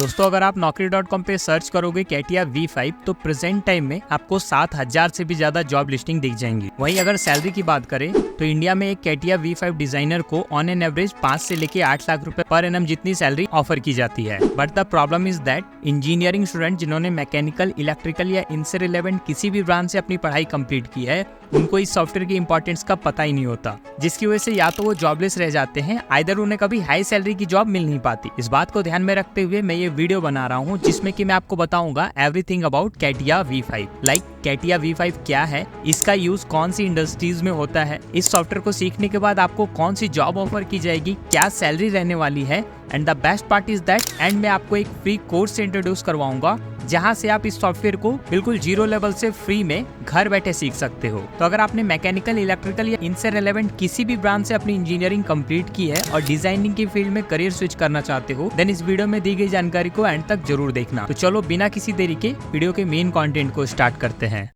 दोस्तों अगर आप naukri.com पे सर्च करोगे कैटिया V5 तो प्रेजेंट टाइम में आपको 7,000 से भी ज्यादा जॉब लिस्टिंग दिख जाएंगी। वहीं अगर सैलरी की बात करें तो इंडिया में एक कैटिया V5 डिजाइनर को ऑन एन एवरेज 5 से लेके 8 लाख रुपए पर एनम जितनी सैलरी ऑफर की जाती है। But the problem is that engineering student जिन्होंने मैकेनिकल, इलेक्ट्रिकल या इनसे रिलेवेंट किसी भी ब्रांच से अपनी पढ़ाई कंप्लीट की है उनको इस सॉफ्टवेयर की इंपॉर्टेंस का पता ही नहीं होता, जिसकी वजह से या तो वो जॉबलेस रह जाते हैं, आइदर उन्हें कभी हाई सैलरी की जॉब मिल नहीं पाती। इस बात को ध्यान में रखते हुए मैं ये वीडियो बना रहा हूँ जिसमें कि मैं आपको बताऊंगा everything about CATIA V5। Like CATIA V5 क्या है, इसका यूज कौन सी इंडस्ट्रीज में होता है, इस सॉफ्टवेयर को सीखने के बाद आपको कौन सी जॉब ऑफर की जाएगी, क्या सैलरी रहने वाली है, and the best part is that and मैं आपको एक फ्री कोर्स से इंट्रोड्यूस करवाऊंगा जहां से आप इस सॉफ्टवेयर को बिल्कुल जीरो लेवल से फ्री में घर बैठे सीख सकते हो। तो अगर आपने मैकेनिकल, इलेक्ट्रिकल या इनसे रिलेवेंट किसी भी ब्रांच से अपनी इंजीनियरिंग कंप्लीट की है और डिजाइनिंग की फील्ड में करियर स्विच करना चाहते हो देन इस वीडियो में दी गई जानकारी को एंड तक जरूर देखना। तो चलो बिना किसी देरी के वीडियो के मेन कंटेंट को स्टार्ट करते हैं।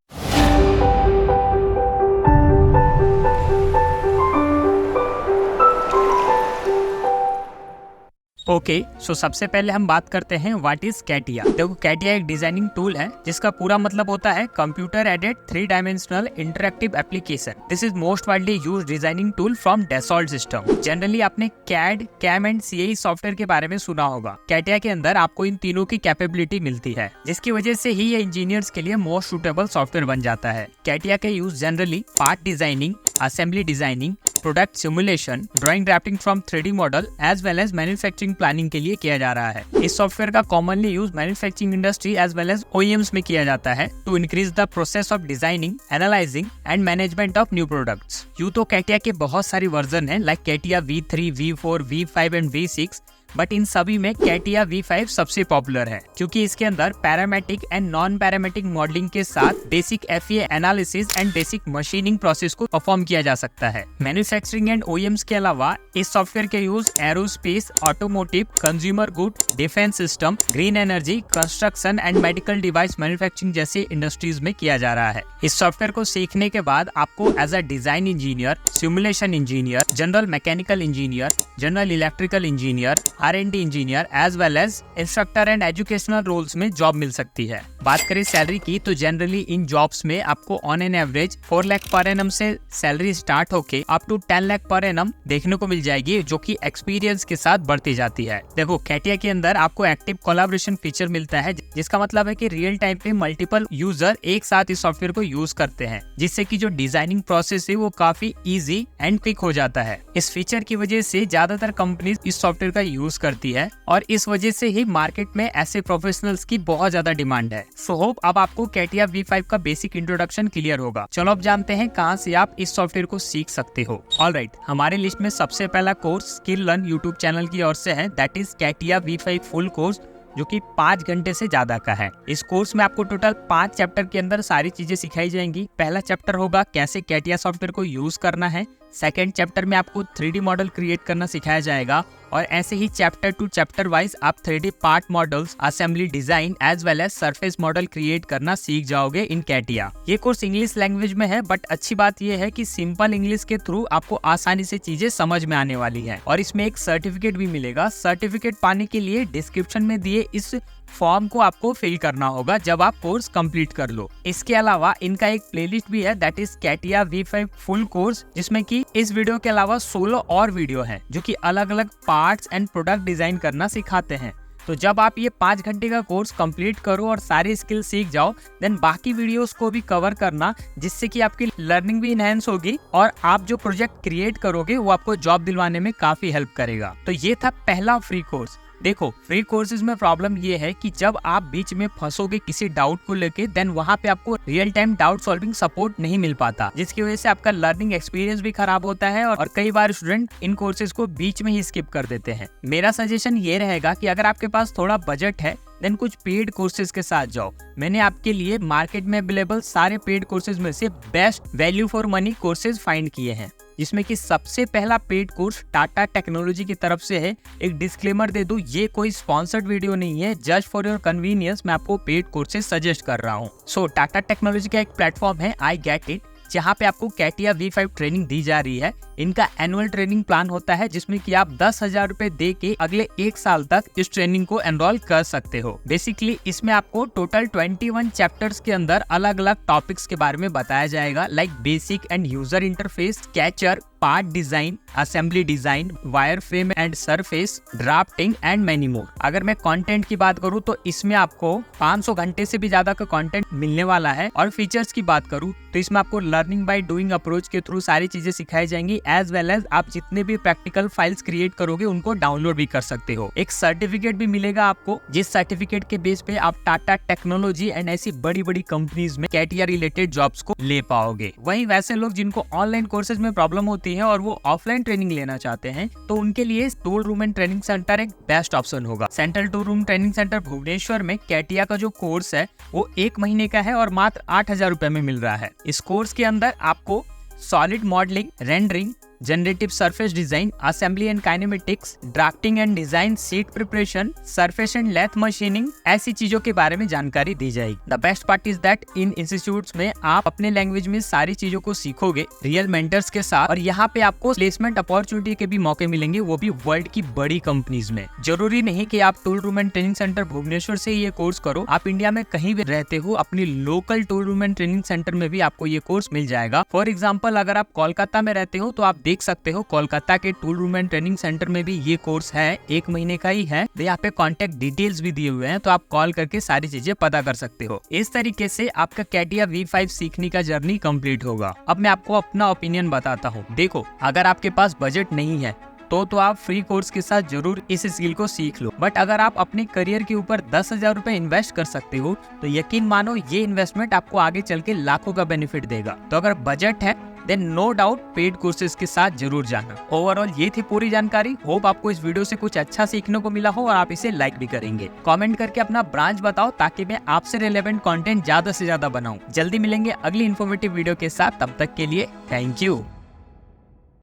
सो सबसे पहले हम बात करते हैं व्हाट इज कैटिया। देखो कैटिया एक डिजाइनिंग टूल है जिसका पूरा मतलब होता है computer aided 3 dimensional interactive application. This is most widely used designing tool from Dassault system. Generally आपने CAD, CAM and CAE software के बारे में सुना होगा। कैटिया के अंदर आपको इन तीनों की कैपेबिलिटी मिलती है जिसकी वजह से ही ये इंजीनियर्स के लिए मोस्ट सूटेबल सॉफ्टवेयर बन जाता है। कैटिया के use generally part designing, assembly designing, product simulation, drawing drafting from 3D model as well as manufacturing planning के लिए किया जा रहा है। इस सॉफ्टवेयर का commonly use manufacturing industry as well as OEMs में किया जाता है to increase the process of designing, analysing and management of new products. यूं तो कैटिया के बहुत सारी वर्जन है like CATIA V3, V4, V5 and V6, but in सभी में कैटिया V5 सबसे पॉपुलर है क्योंकि इसके अंदर parametric and non parametric modelling के साथ basic FEA analysis and basic machining process को परफॉर्म किया जा सकता है। मैन्युफैक्चरिंग एंड OEMs के अलावा इस सॉफ्टवेयर के use aerospace, automotive, consumer good, defence system, green energy, construction and medical device manufacturing जैसे इंडस्ट्रीज में किया जा रहा है। इस सॉफ्टवेयर को सीखने के बाद आपको as a design engineer, simulation engineer, general mechanical engineer, general electrical engineer, R&D engineer as well as instructor and educational roles में जॉब मिल सकती है। बात करें सैलरी की तो जनरली इन जॉब्स में आपको on an average 4 lakh per annum से सैलरी स्टार्ट होके up to 10 lakh per annum देखने को मिल जाएगी जो कि एक्सपीरियंस के साथ बढ़ती जाती है। देखो कैटिया के अंदर आपको एक्टिव कोलैबोरेशन फीचर मिलता है जिसका मतलब है कि रियल टाइम पे मल्टीपल यूजर एक साथ इस सॉफ्टवेयर को यूज करते हैं जिससे कि जो डिजाइनिंग प्रोसेस है वो काफी इजी एंड क्विक हो जाता है। इस फीचर की वजह से ज्यादातर कंपनीज इस सॉफ्टवेयर का यूज करती है और इस वजह से ही मार्केट में ऐसे प्रोफेशनल्स की बहुत ज्यादा डिमांड है। सो होप अब आपको कैटिया V5 का बेसिक इंट्रोडक्शन क्लियर होगा। चलो अब जानते हैं कहां से आप इस सॉफ्टवेयर को सीख सकते हो। ऑलराइट, हमारे लिस्ट में सबसे पहला course skill learn YouTube channel की ओर से है, that is CATIA V5 full course जो कि 5 घंटे से ज्यादा का है। इस कोर्स में आपको टोटल 5 चैप्टर के अंदर सारी चीजें सिखाई जाएंगी। पहला चैप्टर होगा कैसे कैटिया सॉफ्टवेयर को यूज करना है। सेकेंड चैप्टर में आपको 3D मॉडल क्रिएट करना सिखाया जाएगा और ऐसे ही चैप्टर टू चैप्टर वाइज आप 3D part models, assembly design as well as surface model create करना सीख जाओगे इन कैटिया। ये कोर्स इंग्लिश लैंग्वेज में है बट अच्छी बात ये है कि सिंपल इंग्लिश के थ्रू आपको आसानी से चीजें समझ में आने वाली है और इसमें एक सर्टिफिकेट भी मिलेगा। सर्टिफिकेट पाने के लिए डिस्क्रिप्शन में दिए इस फॉर्म को आपको फिल करना होगा जब आप कोर्स कंप्लीट कर लो। इसके अलावा इनका एक प्लेलिस्ट भी है that is CATIA V5 full course जिसमें कि इस वीडियो के अलावा 16 और वीडियो हैं जो कि अलग अलग पार्ट्स एंड प्रोडक्ट डिजाइन करना सिखाते हैं। तो जब आप ये 5 घंटे का कोर्स कंप्लीट करो और सारी स्किल सीख जाओ देन बाकी वीडियोस को भी कवर करना जिससे कि आपकी लर्निंग भी इनहेंस होगी और आप जो प्रोजेक्ट क्रिएट करोगे वो आपको जॉब दिलवाने में काफी हेल्प करेगा। तो ये था पहला फ्री कोर्स। देखो फ्री कोर्सेज में प्रॉब्लम ये है कि जब आप बीच में फंसोगे किसी डाउट को लेके देन वहाँ पे आपको real time doubt solving support नहीं मिल पाता जिसकी वजह से आपका लर्निंग एक्सपीरियंस भी खराब होता है और कई बार स्टूडेंट इन कोर्सेज को बीच में ही स्किप कर देते हैं। मेरा सजेशन ये रहेगा कि अगर आपके पास थोड़ा बजट है देन कुछ पेड कोर्सेज के साथ जाओ। मैंने आपके लिए मार्केट में अवेलेबल सारे पेड कोर्सेज में से best value for money courses find किए हैं जिसमें कि सबसे पहला पेड कोर्स टाटा टेक्नोलॉजी की तरफ से है। एक डिस्क्लेमर दे दूं, ये कोई स्पॉन्सर्ड वीडियो नहीं है, जस्ट फॉर योर कन्वीनियंस मैं आपको पेड कोर्सेज सजेस्ट कर रहा हूँ। सो टाटा टेक्नोलॉजी का एक प्लेटफॉर्म है आई गेट इट जहाँ पे आपको कैटिया V5 ट्रेनिंग दी जा रही है। इनका एनुअल ट्रेनिंग प्लान होता है जिसमें कि आप 10,000 रुपए दे के अगले 1 साल तक इस ट्रेनिंग को एनरोल कर सकते हो। बेसिकली इसमें आपको टोटल 21 चैप्टर्स के अंदर अलग अलग टॉपिक्स के बारे में बताया जाएगा, like basic and user interface, catcher, part design, assembly design, wire frame and surface, drafting and many more. अगर मैं कंटेंट की बात करूं तो इसमें आपको 500 घंटे से भी ज्यादा का कंटेंट मिलने वाला है। और फीचर्स की बात करूं तो इसमें आपको लर्निंग बाय डूइंग अप्रोच के थ्रू सारी चीजें सिखाई जाएंगी, एज वेल एज आप जितने भी प्रैक्टिकल फाइल्स क्रिएट करोगे उनको डाउनलोड भी कर सकते हो। एक सर्टिफिकेट भी मिलेगा आपको, जिस सर्टिफिकेट के बेस पे आप टाटा टेक्नोलॉजी एंड ऐसी बड़ी बड़ी कंपनीज में कैटिया रिलेटेड जॉब्स को ले पाओगे। वहीं वैसे लोग जिनको ऑनलाइन कोर्सेज में प्रॉब्लम होती है और वो ऑफलाइन ट्रेनिंग लेना चाहते हैं तो उनके लिए tool room and training centre एक बेस्ट ऑप्शन होगा। Central tool room training centre Bhubaneswar में कैटिया का जो कोर्स है वो 1 महीने का है और मात्र 8,000 रुपए में मिल रहा है। इस कोर्स के अंदर आपको solid modelling, rendering, generative surface design, assembly and kinematics, drafting and design, sheet preparation, surface and lathe machining, ऐसी चीजों के बारे में जानकारी दी जाएगी। The best part is that in institutes में आप अपने लैंग्वेज में सारी चीजों को सीखोगे रियल मेंटर्स के साथ, और यहाँ पे आपको प्लेसमेंट अपॉर्चुनिटी के भी मौके मिलेंगे, वो भी वर्ल्ड की बड़ी कंपनीज में। जरूरी नहीं कि आप tool room and training centre Bhubaneswar से ये कोर्स करो, आप इंडिया में कहीं भी रहते हो अपनी local tool room and training centre में भी आपको ये कोर्स मिल जाएगा। फॉर एग्जाम्पल अगर आप कोलकाता में रहते हो तो आप देख सकते हो कोलकाता के tool room and training centre में भी ये कोर्स है, 1 महीने का ही है। यहाँ पे कॉन्टेक्ट डिटेल्स भी दिए हुए हैं, तो आप कॉल करके सारी चीजें पता कर सकते हो। इस तरीके से आपका कैटिया V5 सीखने का जर्नी कंप्लीट होगा। अब मैं आपको अपना ओपिनियन बताता हूँ। देखो, अगर आपके पास बजट नहीं है तो आप फ्री कोर्स के साथ जरूर इस स्किल को सीख लो, बट अगर आप अपने करियर के ऊपर 10,000 रुपए इन्वेस्ट कर सकते हो तो यकीन मानो ये इन्वेस्टमेंट आपको आगे चल के लाखों का बेनिफिट देगा। तो अगर बजट है then no doubt paid courses के साथ जरूर जाना। ओवरऑल ये थी पूरी जानकारी। होप आपको इस वीडियो से कुछ अच्छा सीखने को मिला हो और आप इसे लाइक भी करेंगे। कमेंट करके अपना ब्रांच बताओ ताकि मैं आपसे रिलेवेंट कंटेंट ज्यादा से ज्यादा बनाऊं। जल्दी मिलेंगे अगली इन्फॉर्मेटिव वीडियो के साथ, तब तक के लिए थैंक यू।